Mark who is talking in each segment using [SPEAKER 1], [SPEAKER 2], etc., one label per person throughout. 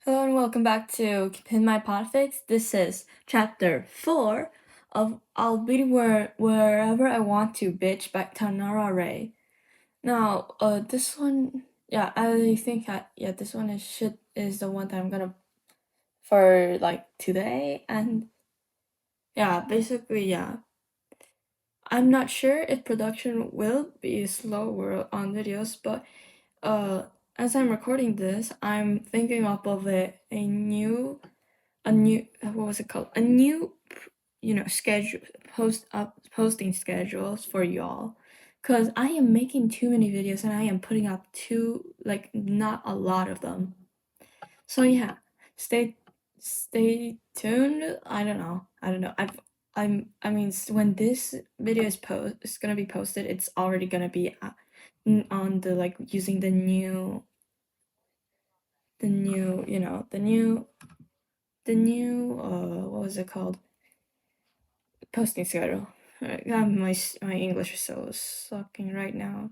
[SPEAKER 1] Hello and welcome back to Pin My Podfic. This is chapter 4 of I'll Be Wherever I Want to Bitch by TanaraRay. Now, this one, yeah, I think this one is the one that I'm gonna for like today, and yeah, basically, yeah. I'm not sure if production will be slower on videos, but as I'm recording this, I'm thinking up of a new what was it called, a new schedule, posting schedules for y'all, because I am making too many videos and I am putting up not a lot of them. So yeah, stay tuned. I don't know when this video is gonna be posted, it's already gonna be on the using the new what was it called, posting schedule. My English is so sucking right now.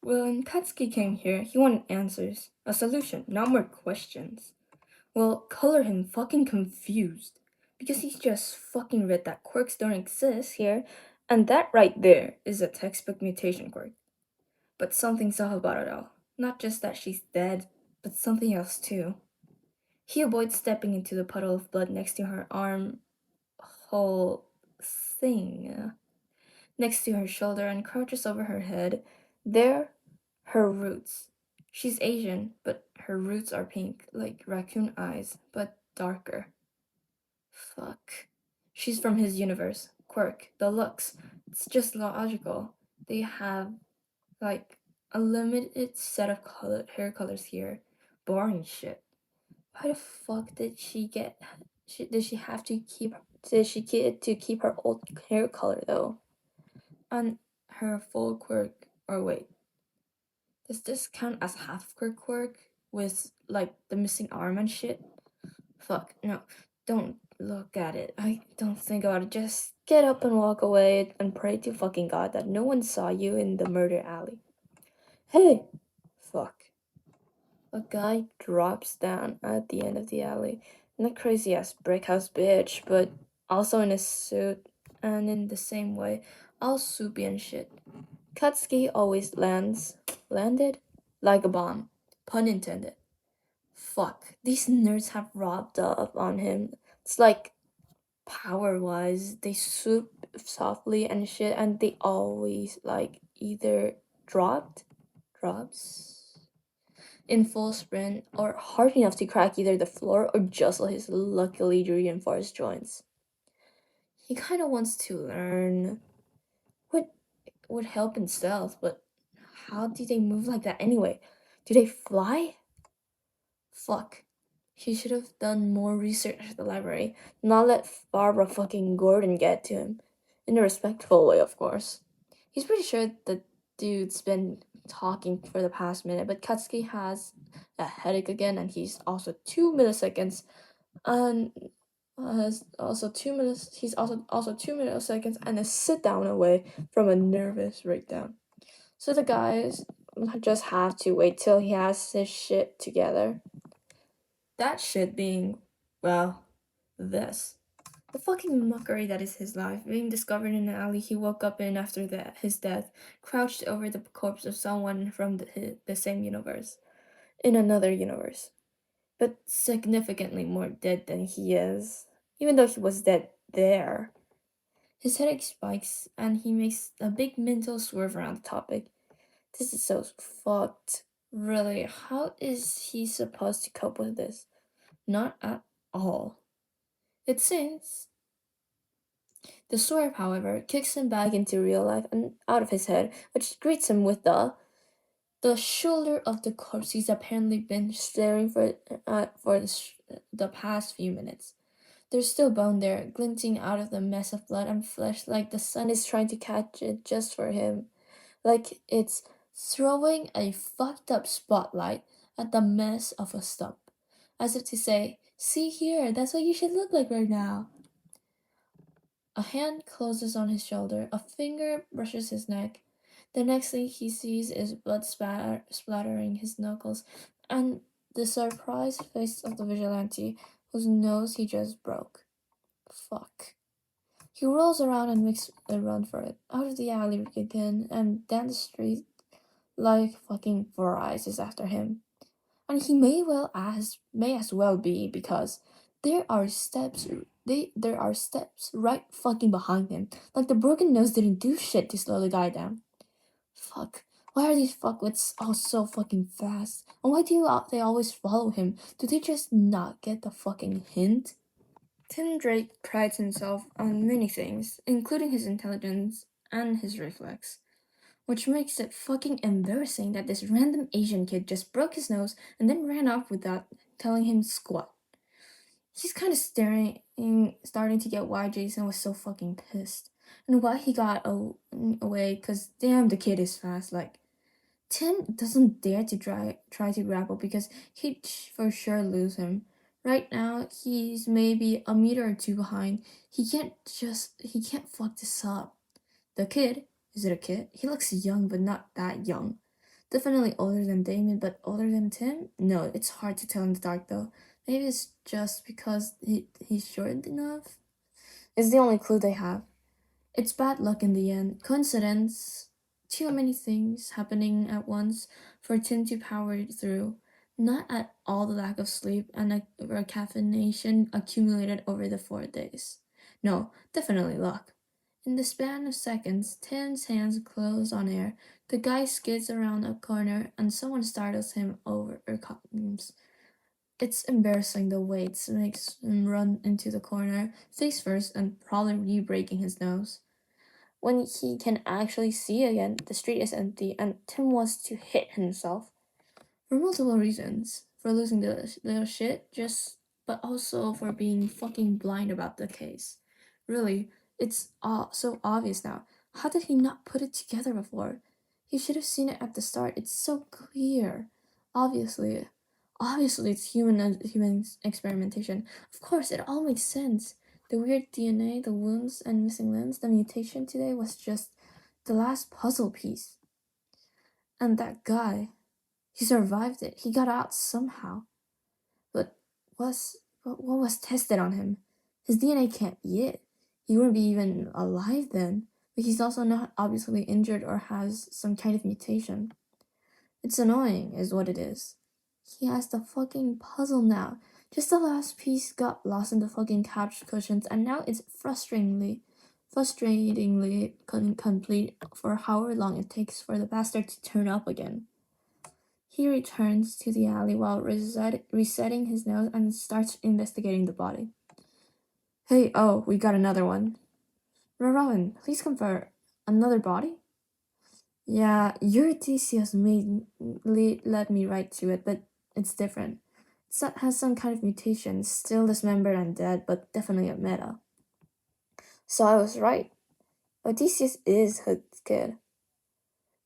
[SPEAKER 1] When Katsuki came here, he wanted answers, a solution, not more questions. Well, color him fucking confused, because he's just fucking read that quirks don't exist here, and that right there is a textbook mutation quirk. But something's off about it all. Not just that she's dead, but something else too. He avoids stepping into the puddle of blood next to her arm hole thing next to her shoulder and crouches over her head. There, her roots. She's Asian, but her roots are pink, like raccoon eyes, but darker. Fuck. She's from his universe. Quirk, the looks. It's just logical. They have, a limited set of hair colors here. Boring shit. Why the fuck did she have to keep her old hair color though? On her full quirk, or wait, does this count as half quirk with the missing arm and shit? Fuck, no, don't look at it. I don't think about it. Just get up and walk away and pray to fucking God that no one saw you in the murder alley. Hey! Fuck. A guy drops down at the end of the alley. Not crazy ass brick house bitch, but also in a suit, and in the same way, all soupy and shit. Katsuki always landed like a bomb. Pun intended. Fuck, these nerds have robbed up on him. It's like, power-wise, they swoop softly and shit, and they always either drops in full sprint, or hard enough to crack either the floor or jostle his luckily reinforced joints. He kinda wants to learn what would help in stealth, but how do they move like that anyway? Do they fly? Fuck. He should have done more research at the library, not let Barbara fucking Gordon get to him. In a respectful way, of course. He's pretty sure the dude's been talking for the past minute, but Katsuki has a headache again, and he's also 2 milliseconds and he's also 2 milliseconds and a sit down away from a nervous breakdown. So the guys just have to wait till he has his shit together. That shit being, well, this. The fucking mockery that is his life, being discovered in an alley he woke up in after his death, crouched over the corpse of someone from the same universe. In another universe. But significantly more dead than he is, even though he was dead there. His headache spikes, and he makes a big mental swerve around the topic. This is so fucked. Really, how is he supposed to cope with this? Not at all. It seems. The swerve, however, kicks him back into real life and out of his head, which greets him with the shoulder of the corpse he's apparently been staring for the past few minutes. There's still bone there, glinting out of the mess of blood and flesh, like the sun is trying to catch it just for him. Like it's throwing a fucked up spotlight at the mess of a stump. As if to say, see here, that's what you should look like right now. A hand closes on his shoulder, a finger brushes his neck. The next thing he sees is blood splattering his knuckles, and The surprised face of the vigilante, whose nose he just broke. Fuck. He rolls around and makes a run for it, out of the alley again, and down the street like fucking Four Eyes is after him. And he may as well be, because there are steps there are steps right fucking behind him. Like the broken nose didn't do shit to slow the guy down. Fuck. Why are these fuckwits all so fucking fast? And why do they always follow him? Do they just not get the fucking hint? Tim Drake prides himself on many things, including his intelligence and his reflex, which makes it fucking embarrassing that this random Asian kid just broke his nose and then ran off without telling him squat. He's kind of starting to get why Jason was so fucking pissed, and why he got away, cause damn, the kid is fast. Like, Tim doesn't dare to try to grapple because he'd for sure lose him. Right now, he's maybe a meter or two behind. He can't fuck this up. The kid, is it a kid? He looks young, but not that young. Definitely older than Damien, but older than Tim? No, it's hard to tell in the dark though. Maybe it's just because he's short enough? It's the only clue they have. It's bad luck in the end. Coincidence. Too many things happening at once for Tim to power through. Not at all the lack of sleep and caffeination accumulated over the 4 days. No, definitely luck. In the span of seconds, Tim's hands close on air. The guy skids around a corner and someone startles him over or comes. It's embarrassing the way it makes him run into the corner, face first, and probably re-breaking his nose. When he can actually see again, the street is empty and Tim wants to hit himself. For multiple reasons. For losing the little shit, but also for being fucking blind about the case. Really, it's so obvious now. How did he not put it together before? He should have seen it at the start. It's so clear. Obviously. Obviously, it's human experimentation. Of course, it all makes sense. The weird DNA, the wounds and missing limbs, the mutation today was just the last puzzle piece. And that guy, he survived it. He got out somehow. But what was tested on him? His DNA can't be it. He wouldn't be even alive then. But he's also not obviously injured or has some kind of mutation. It's annoying, is what it is. He has the fucking puzzle now. Just the last piece got lost in the fucking couch cushions, and now it's frustratingly complete for however long it takes for the bastard to turn up again. He returns to the alley while resetting his nose and starts investigating the body. Hey, oh, we got another one. Robin, please confirm. Another body? Yeah, your thesis led me right to it, but it's different. It has some kind of mutation, still dismembered and dead, but definitely a meta. So I was right. Odysseus is Hood's kid.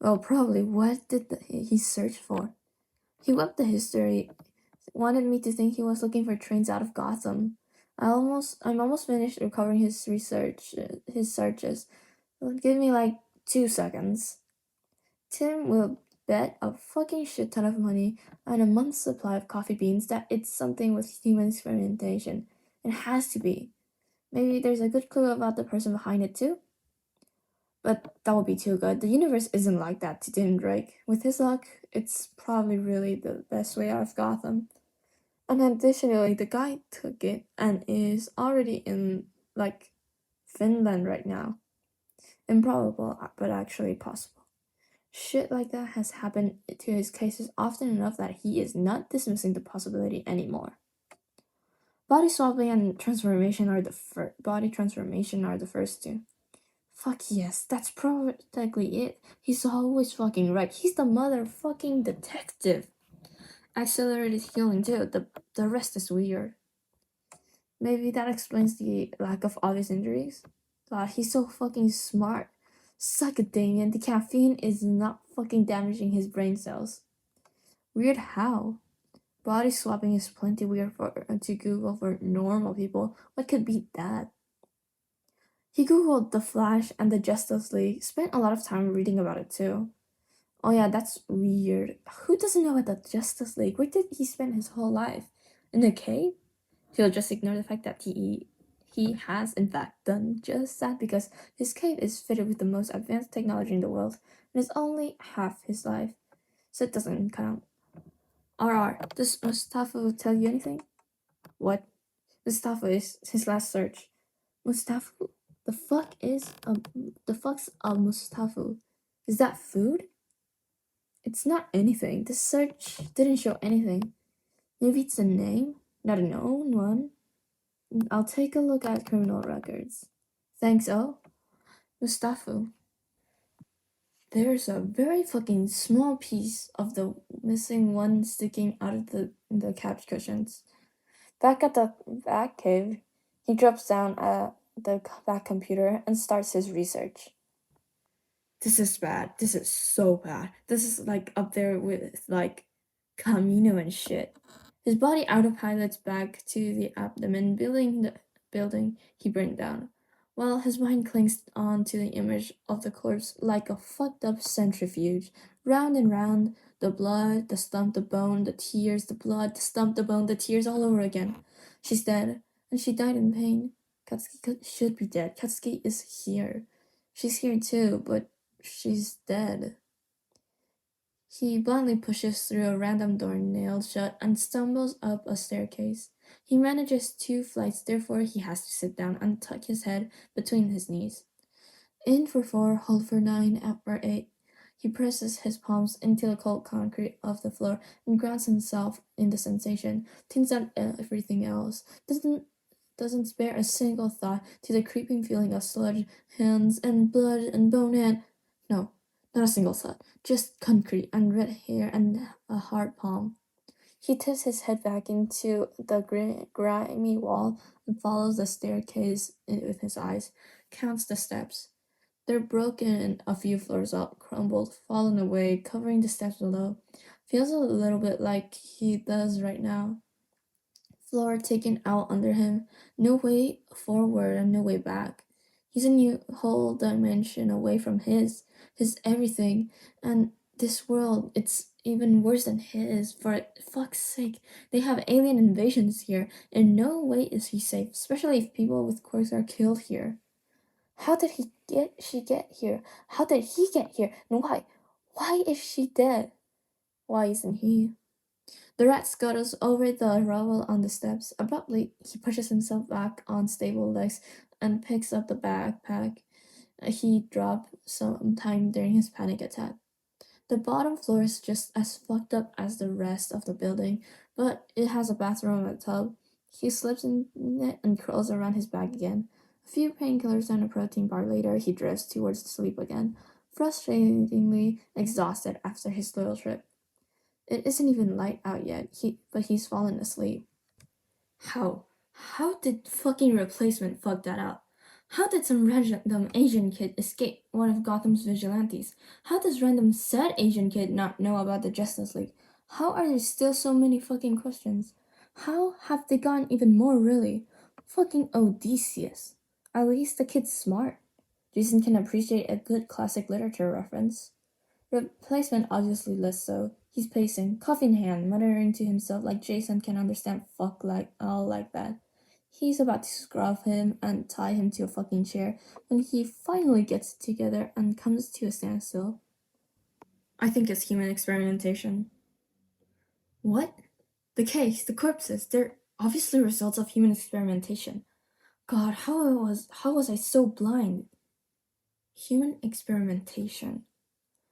[SPEAKER 1] Well, probably. What did he search for? He webbed the history, wanted me to think he was looking for trains out of Gotham. I'm almost finished recovering his searches. Give me like 2 seconds. Tim will bet a fucking shit ton of money on a month's supply of coffee beans that it's something with human experimentation. It has to be. Maybe there's a good clue about the person behind it too? But that would be too good. The universe isn't like that to Tim Drake. With his luck, it's probably really the best way out of Gotham. And additionally, the guy took it and is already in, like, Finland right now. Improbable, but actually possible. Shit like that has happened to his cases often enough that he is not dismissing the possibility anymore. Body swapping and transformation are body transformation are the first two. Fuck yes, that's practically it. He's always fucking right. He's the motherfucking detective. Accelerated healing too. The rest is weird. Maybe that explains the lack of obvious injuries. God, he's so fucking smart. Suck it, Damien. The caffeine is not fucking damaging his brain cells. Weird how? Body swapping is plenty weird to Google for normal people. What could beat that? He Googled The Flash and the Justice League, spent a lot of time reading about it too. Oh yeah, that's weird. Who doesn't know about the Justice League? Where did he spend his whole life? In a cave? He'll just ignore the fact that he has in fact done just that because his cave is fitted with the most advanced technology in the world and is only half his life, so it doesn't count. RR, does Mustafa tell you anything? What? Mustafa is his last search. Mustafa? The fuck's a Mustafa? Is that food? It's not anything. The search didn't show anything. Maybe it's a name? Not a known one. I'll take a look at criminal records. Thanks, oh. Mustafa. There's a very fucking small piece of the missing one sticking out of the couch cushions. Back at the back cave, he drops down at the back computer and starts his research. This is bad. This is so bad. This is like up there with like Camino and shit. His body autopilots back to the abdomen, building he burned down, while his mind clings on to the image of the corpse like a fucked up centrifuge. Round and round, the blood, the stump, the bone, the tears, the blood, the stump, the bone, the tears all over again. She's dead, and she died in pain. Katsuki should be dead. Katsuki is here. She's here too, but she's dead. He blindly pushes through a random door nailed shut and stumbles up a staircase. He manages 2 flights, therefore he has to sit down and tuck his head between his knees. In for 4, hold for 9, out for 8. He presses his palms into the cold concrete of the floor and grounds himself in the sensation, tunes out everything else, doesn't spare a single thought to the creeping feeling of sludge, hands, and blood and bone and... No, not a single thought, just concrete and red hair and a hard palm. He tips his head back into the grimy wall and follows the staircase with his eyes, counts the steps. They're broken a few floors up, crumbled, fallen away, covering the steps below. Feels a little bit like he does right now. Floor taken out under him, no way forward and no way back. He's a new whole dimension away from his everything, and this world, it's even worse than his. For fuck's sake, they have alien invasions here. In no way is he safe, especially if people with quirks are killed here. How did she get here? How did he get here? And why? Why is she dead? Why isn't he? The rat scuttles over the rubble on the steps. Abruptly, he pushes himself back on stable legs and picks up the backpack he dropped sometime during his panic attack. The bottom floor is just as fucked up as the rest of the building, but it has a bathroom and a tub. He slips in it and curls around his bag again. A few painkillers and a protein bar later, he drifts towards sleep again, frustratingly exhausted after his little trip. It isn't even light out yet, but he's fallen asleep. How? How did fucking replacement fuck that up? How did some random Asian kid escape one of Gotham's vigilantes? How does random said Asian kid not know about the Justice League? How are there still so many fucking questions? How have they gone even more really? Fucking Odysseus. At least the kid's smart. Jason can appreciate a good classic literature reference. Replacement obviously less so. He's pacing, coffee in hand, muttering to himself like Jason can understand fuck like all like that. He's about to scrub him and tie him to a fucking chair when he finally gets together and comes to a standstill. I think it's human experimentation. What? The case, the corpses, they're obviously results of human experimentation. God, how was I so blind? Human experimentation.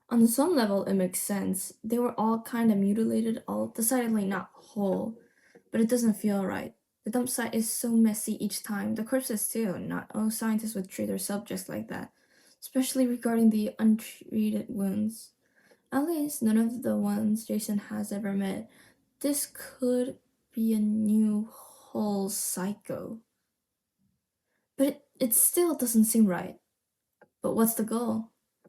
[SPEAKER 1] On some level, it makes sense. They were all kind of mutilated, all decidedly not whole. But it doesn't feel right. The dump site is so messy each time. The corpses too. Not all scientists would treat their subjects like that. Especially regarding the untreated wounds. At least none of the ones Jason has ever met. This could be a new whole psycho. But it still doesn't seem right. But what's the goal?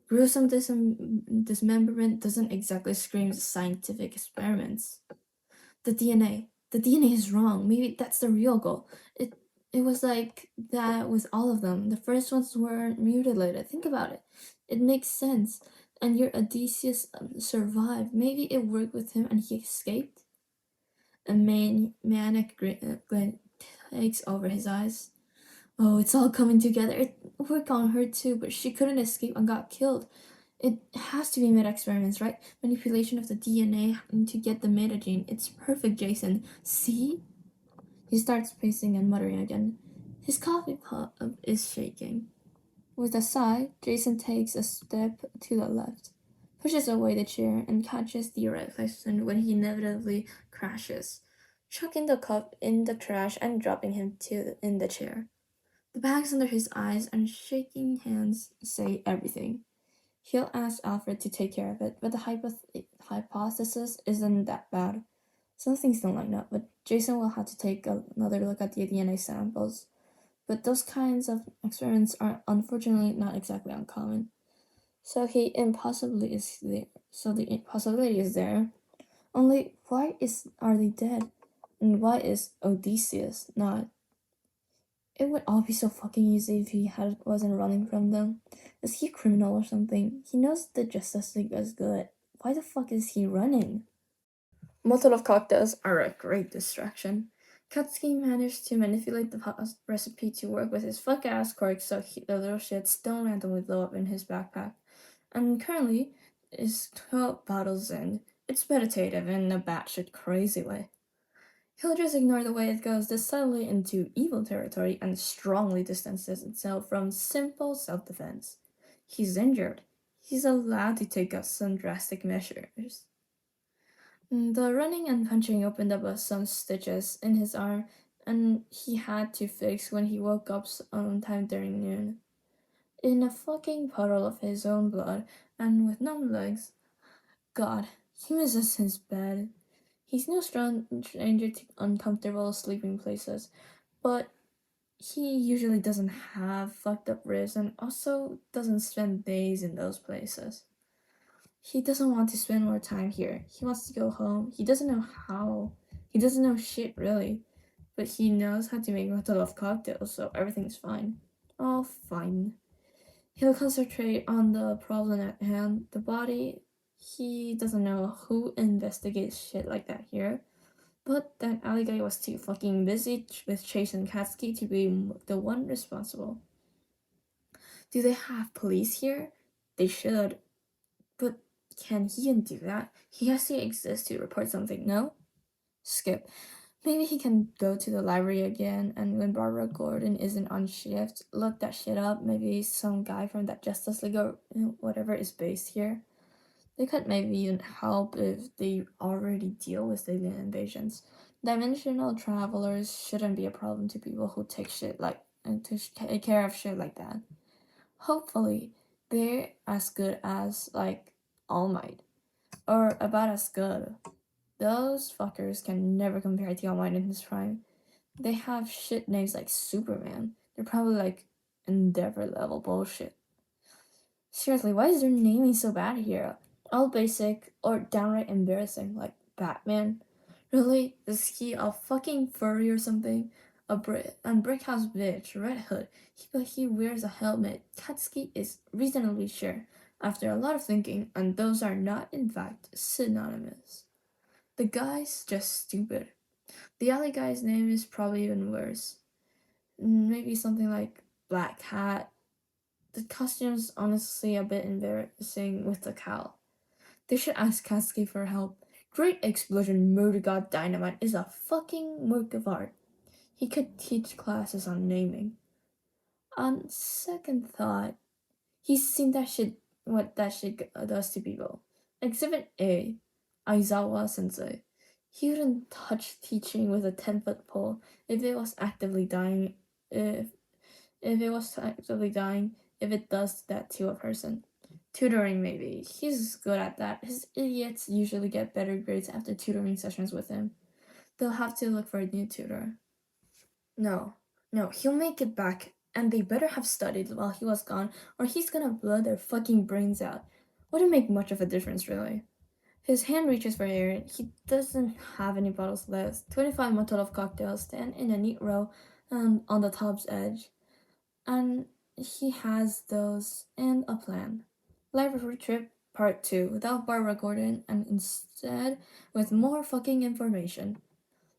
[SPEAKER 1] Gruesome dismemberment doesn't exactly scream scientific experiments. The DNA. The DNA is wrong. Maybe that's the real goal. It was like that with all of them. The first ones weren't mutilated. Think about it. It makes sense. And your Odysseus survived. Maybe it worked with him and he escaped? A manic glint takes over his eyes. Oh, it's all coming together. It worked on her too, but she couldn't escape and got killed. It has to be meta-experiments, right? Manipulation of the DNA to get the meta gene. It's perfect, Jason. See? He starts pacing and muttering again. His coffee cup is shaking. With a sigh, Jason takes a step to the left, pushes away the chair, and catches the reflection when he inevitably crashes, chucking the cup in the trash and dropping him in the chair. The bags under his eyes and shaking hands say everything. He'll ask Alfred to take care of it, but the hypothesis isn't that bad. Some things don't line up, but Jason will have to take another look at the DNA samples. But those kinds of experiments are unfortunately not exactly uncommon. So the impossibility is there. Only why are they dead? And why is Odysseus not? It would all be so fucking easy if he wasn't running from them. Is he a criminal or something? He knows the Justice League is good. Why the fuck is he running? Molotov cocktails are a great distraction. Katsuki managed to manipulate the recipe to work with his fuck-ass quirk so the little shits don't randomly blow up in his backpack. And currently is 12 bottles in. It's meditative in a batshit crazy way. He'll just ignore the way it goes decidedly into evil territory and strongly distances itself from simple self-defense. He's injured. He's allowed to take up some drastic measures. The running and punching opened up some stitches in his arm, and he had to fix when he woke up sometime during noon. In a fucking puddle of his own blood, and with numb legs. God, he misses his bed. He's no stranger to uncomfortable sleeping places, but he usually doesn't have fucked up ribs and also doesn't spend days in those places. He doesn't want to spend more time here. He wants to go home. He doesn't know how. He doesn't know shit, really. But he knows how to make Molotov cocktails, so everything's fine. All fine. He'll concentrate on the problem at hand, the body. He doesn't know who investigates shit like that here. But that alley guy was too fucking busy with Chase and Katsuki to be the one responsible. Do they have police here? They should. But can he even do that? He has to exist to report something, no? Skip. Maybe he can go to the library again, and when Barbara Gordon isn't on shift, look that shit up. Maybe some guy from that Justice League or whatever is based here. They could maybe even help if they already deal with alien invasions. Dimensional travelers shouldn't be a problem to people who take shit like and to take care of shit like that. Hopefully, they're as good as like All Might, or about as good. Those fuckers can never compare to All Might in his prime. They have shit names like Superman. They're probably like Endeavor level bullshit. Seriously, why is their naming so bad here? All basic or downright embarrassing, like Batman. Really? Is he a fucking furry or something? A Brickhouse bitch, Red Hood. But he wears a helmet. Katsuki is reasonably sure, after a lot of thinking, and those are not, in fact, synonymous. The guy's just stupid. The alley guy's name is probably even worse. Maybe something like Black Cat. The costume's honestly a bit embarrassing with the cowl. They should ask Katsuki for help. Great Explosion Murder God Dynamite is a fucking work of art. He could teach classes on naming. On second thought, he's seen what that shit does to people. Exhibit A, Aizawa Sensei. He wouldn't touch teaching with a 10-foot pole if it was actively dying. If it does that to a person. Tutoring, maybe. He's good at that. His idiots usually get better grades after tutoring sessions with him. They'll have to look for a new tutor. No, he'll make it back, and they better have studied while he was gone, or he's gonna blow their fucking brains out. Wouldn't make much of a difference, really. His hand reaches for air. He doesn't have any bottles left. 25 Molotov cocktails stand in a neat row on the tub's edge. And he has those and a plan. Library trip, part 2 without Barbara Gordon and instead with more fucking information.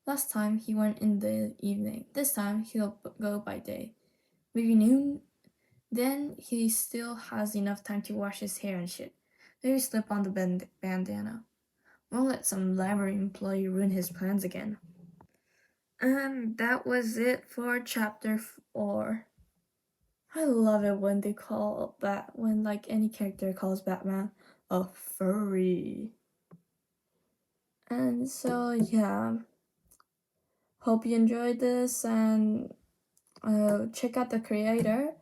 [SPEAKER 1] Last time he went in the evening. This time he'll go by day. Maybe noon? Then he still has enough time to wash his hair and shit. Maybe slip on the bandana. Won't let some library employee ruin his plans again. And that was it for chapter 4. I love it when they call when like any character calls Batman a furry. And so yeah, hope you enjoyed this, and check out the creator,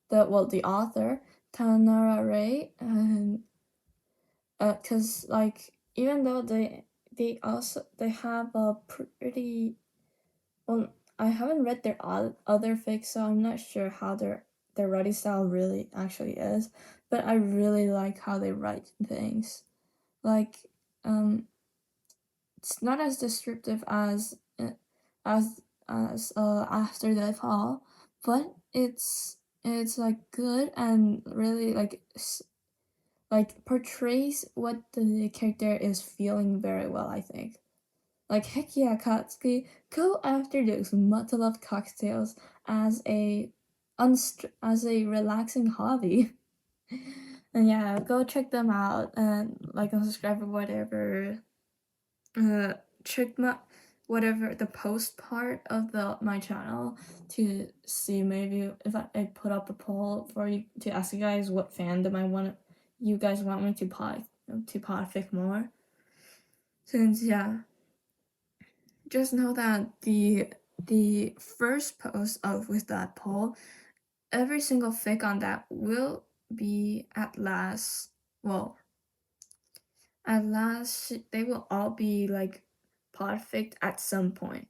[SPEAKER 1] the author, TanaraRay, and cause like even though they have a pretty, well, I haven't read their other fics, so I'm not sure how their writing style really actually is, but I really like how they write things. Like, it's not as descriptive as After the Fall, but it's like good and really like portrays what the character is feeling very well, I think. Like, heck yeah, Katsuki, go after those mutton cocktails as a relaxing hobby. And yeah, go check them out and like and subscribe or whatever. Check whatever the post part of my channel to see maybe if I put up a poll for you to ask you guys what fandom you guys want me to podfic more. Since yeah, just know that the first post with that poll, every single fic on that will be at last they will all be like podfic at some point.